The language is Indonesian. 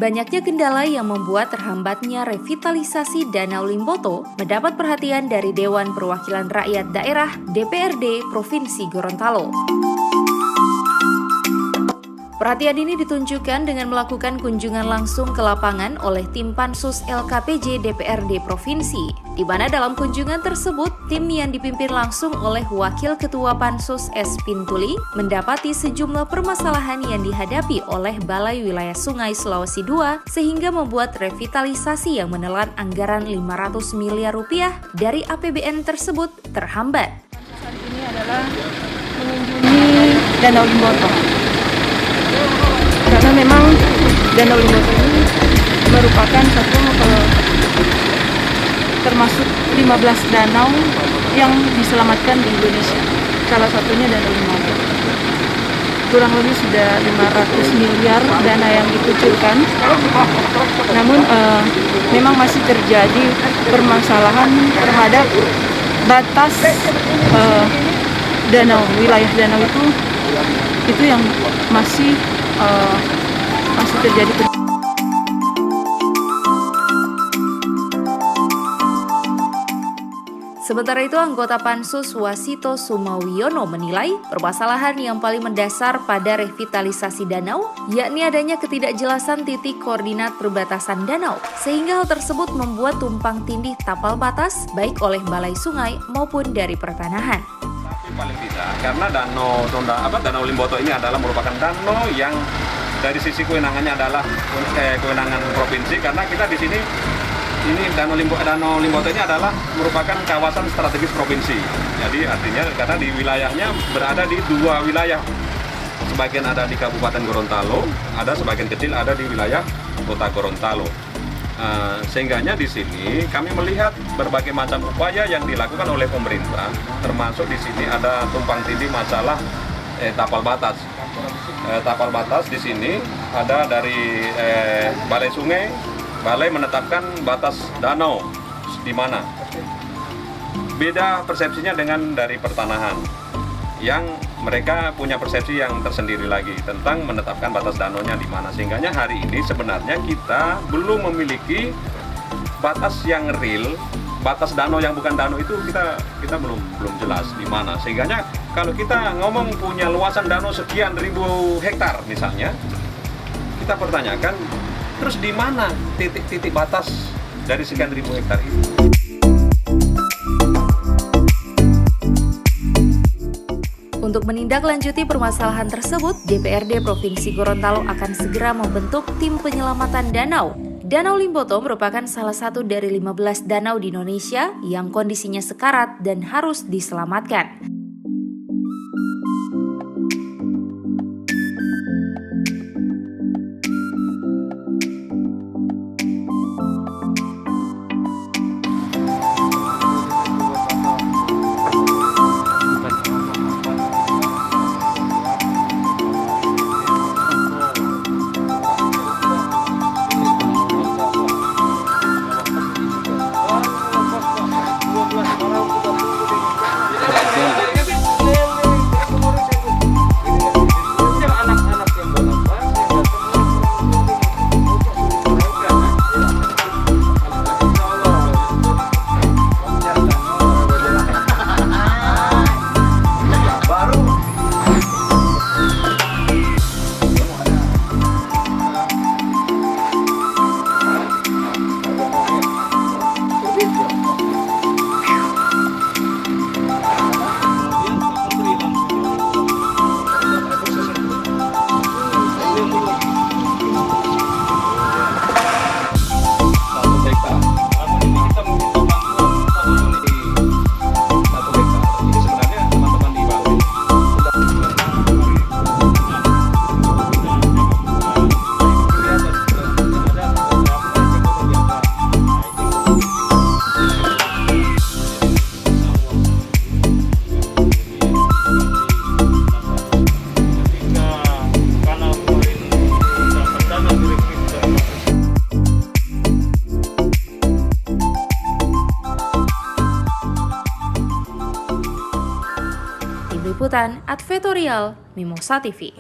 Banyaknya kendala yang membuat terhambatnya revitalisasi Danau Limboto mendapat perhatian dari Dewan Perwakilan Rakyat Daerah (DPRD) Provinsi Gorontalo. Perhatian ini ditunjukkan dengan melakukan kunjungan langsung ke lapangan oleh tim Pansus LKPJ DPRD Provinsi, di mana dalam kunjungan tersebut tim yang dipimpin langsung oleh Wakil Ketua Pansus S. Pintuli mendapati sejumlah permasalahan yang dihadapi oleh Balai Wilayah Sungai Sulawesi II sehingga membuat revitalisasi yang menelan anggaran 500 miliar rupiah dari APBN tersebut terhambat. Hari ini adalah mengunjungi Danau Limboto. Karena memang Danau Limboto ini merupakan termasuk 15 danau yang diselamatkan di Indonesia. Salah satunya Danau Limboto. Kurang lebih sudah 500 miliar dana yang dikucurkan. Namun memang masih terjadi permasalahan terhadap batas danau, wilayah danau itu yang masih terjadi. Sementara itu, anggota Pansus Wasito Sumawiono menilai permasalahan yang paling mendasar pada revitalisasi danau, yakni adanya ketidakjelasan titik koordinat perbatasan danau, sehingga hal tersebut membuat tumpang tindih tapal batas baik oleh balai sungai maupun dari pertanahan. Paling tidak, karena Danau Limboto ini adalah merupakan danau yang dari sisi kewenangannya adalah kewenangan provinsi, karena kita di sini Danau Limboto ini adalah merupakan kawasan strategis provinsi. Jadi artinya karena di wilayahnya berada di dua wilayah, sebagian ada di Kabupaten Gorontalo, ada sebagian kecil ada di wilayah Kota Gorontalo. Sehingganya di sini kami melihat berbagai macam upaya yang dilakukan oleh pemerintah, termasuk di sini ada tumpang tindih masalah tapal batas. Tapal batas di sini ada dari balai sungai, balai menetapkan batas danau di mana. Beda persepsinya dengan dari pertanahan, yang mereka punya persepsi yang tersendiri lagi tentang menetapkan batas danaunya di mana. Sehingganya hari ini sebenarnya kita belum memiliki batas yang real, batas danau yang bukan danau itu kita belum jelas di mana. Sehingganya kalau kita ngomong punya luasan danau sekian ribu hektar misalnya, kita pertanyakan terus di mana titik-titik batas dari sekian ribu hektar itu. Untuk menindaklanjuti permasalahan tersebut, DPRD Provinsi Gorontalo akan segera membentuk tim penyelamatan danau. Danau Limboto merupakan salah satu dari 15 danau di Indonesia yang kondisinya sekarat dan harus diselamatkan. Liputan Advertorial Mimosa TV.